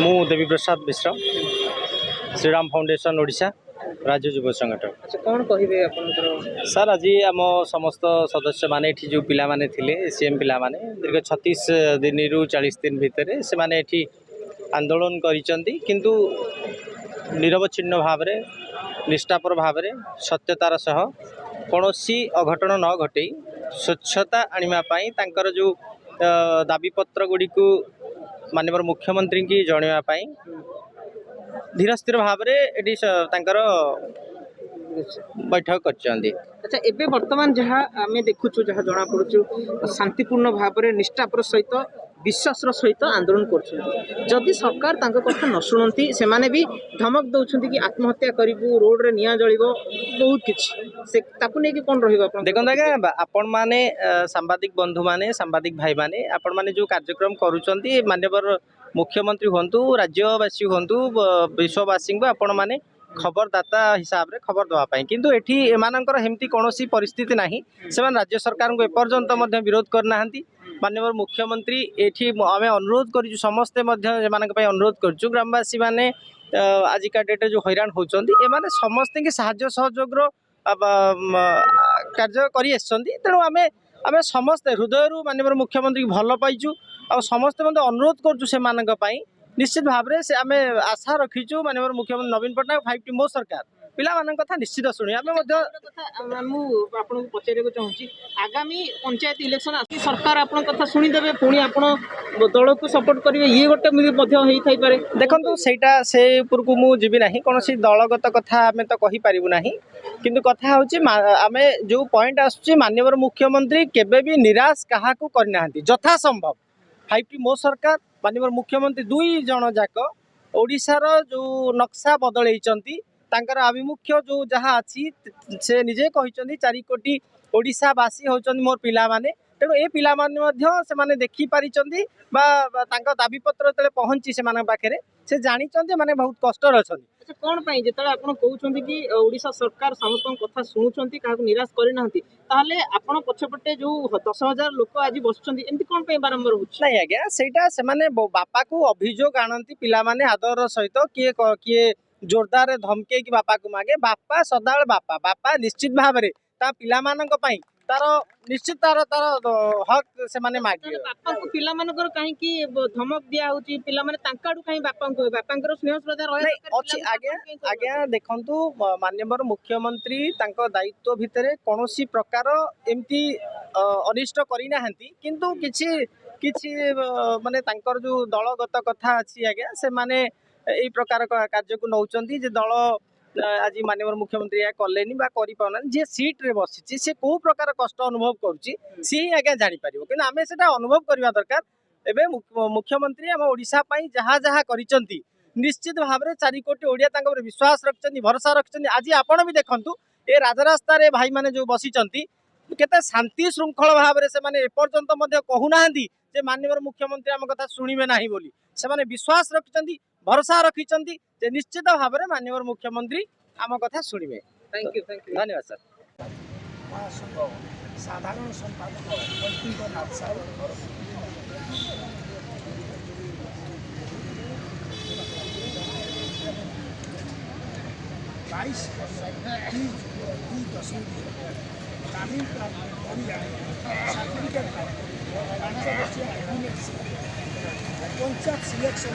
मु देवी प्रसाद मिश्र श्रीराम फाउंडेशन ओडिशा राज्य युव संगठन। अच्छा कौन कहिबे आपनकर सर आज आम समस्त सदस्य माने एठी जो पिला माने थिले एसीएम पिला माने दीर्घ 36 दिन रु 40 दिन भितर से माने एठी आंदोलन करिसंती किंतु निरवच्छिन्न भाव रे निष्ठापर भाव रे सत्यतार सह कौनसी अघटन न घटे स्वच्छता आनिमा पाई तांकर जो दाबीपत्र गुड़ी को माननीय मुख्यमंत्री की जणवा पाई धीर स्थिर भाव में बैठक कर। अच्छा एबे वर्तमान जहाँ आम देखुचु जहाँ जना पड़ू शांतिपूर्ण भाव में निष्ठापर सहित विश्वास सहित आंदोलन कर सरकार तांको कथा न शुणती से माने भी धमक दौरान कि आत्महत्या करू रोड रे निया जलिब बहुत किसी नहीं कौन रहा देखो आज्ञा आपण मैंने सांबादिक बंधु मैंने सांबादिक भाई मैंने आपण मैंने जो कार्यक्रम करुँच माननीय मुख्यमंत्री हूँ राज्यवासी हूँ विश्ववासी को आपण मैंने खबरदाता हिसाब रे खबर दवापाई किंतु एठी एमानकर हेमती कौनसी परिस्थिति नाही से राज्य सरकार को एपर्यंत विरोध करना माननीय मुख्यमंत्री एठी आम अनुरोध करूँ समस्ते अनुरोध करूँ ग्रामवासी मैंने आजिका डेट जो हैरान होती एमाने समस्ते साहाय्य सहयोग कार्य करी तेणु आम आम समस्ते हृदय माननीय मुख्यमंत्री भल पाइचु आ समस्ते अनुरोध करूँ से निश्चित भाव में से आम आशा रखीचु माननीय मुख्यमंत्री नवीन पट्टनायक 5T मो सरकार पिला कथा निश्चित शुणी आम पचार चाहूँगी आगामी पंचायत इलेक्शन सरकार आपन कथा शुणीदेवे पुणी आप दल को सपोर्ट करेंगे ये गोटे पारे देखो सेटा से ऊपर को मुझे जीवी ना कौन दलगत कथा आम तो कहींपारू ना किंतु कथा हूँ आम जो पॉइंट आसूँ माननीय मुख्यमंत्री केबे भी निराश क्या करना यथा संभव 5T मो सरकार माननीय मुख्यमंत्री दुई जन जाक ओडिशार जो नक्शा बदलैचंती तांकर आभिमुख्य जो जहाँ अच्छी से निजे कहते 4 कोटी ओडिशावासी होचंती मोर पिला माने तेणु ए पिला से माने देखी पारी दाबीपत्र जो पहुँची से पाखे से जानी माने बहुत कष्ट अच्छा कौन पाई जो आप कहते कि ओडिशा सरकार समस्त कथा शुणुंट क्या निराश करना आपण पछपटे जो 10,000 लोक आज बसुँच एमती कौन बारंबार होना आज्ञा सेटा से बापा को अभियोग आनती पिला माने आदर सहित किए किए जोरदार धमके कि बापा को मागे बापा सदाबले बापा बापा निश्चित भाव में पिला मानक पई तार निश्चित तार हक से माने मागे बापा को पिला मानकर कहीं धमक दिया होची पिला माने तांका आडू कहीं बापा को बापांकर स्नेह श्रद्धा रहे अछि आज्ञा देखंतु माननीय मुख्यमंत्री तांको दायित्व भितरे कोनोसी प्रकार एमती अनिष्ट करि नाहंती किंतु किछि माने तांकर जो दलगत कथा अछि आज्ञा से माने यही प्रकार कार्य को नौचंती जे दल आज माननीय मुख्यमंत्री या कलेनी बा करि पाउना जे सीट रे बसिछि से को प्रकार कष्ट अनुभव करूछि सी ही आज्ञा जानि परिबो कि आमे सेटा अनुभव करबा दरकार एबे मुख्यमंत्री हम ओडिशा पई जहा जहा करिसंती निश्चित भाव में 4 कोटी ओडिया तांका ऊपर विश्वास रखचंती भरोसा रखचंती आज आपण भी देखंतु ए राजरास्ता रे भाई माने जो बसिचंती केते शांति श्रृंखला भाव में से माने एपर्यंत मध्ये कहू नाहंती जे माननीय मुख्यमंत्री हम कथा शुणिबे नाही बोली से माने विश्वास रखचंती भरोसा रखिचंती जे निश्चित भाव में माननीय मुख्यमंत्री आम कथा शुणिबे। थैंक यू धन्यवाद सर। साधारण संपादक पंचायत सिलेक्शन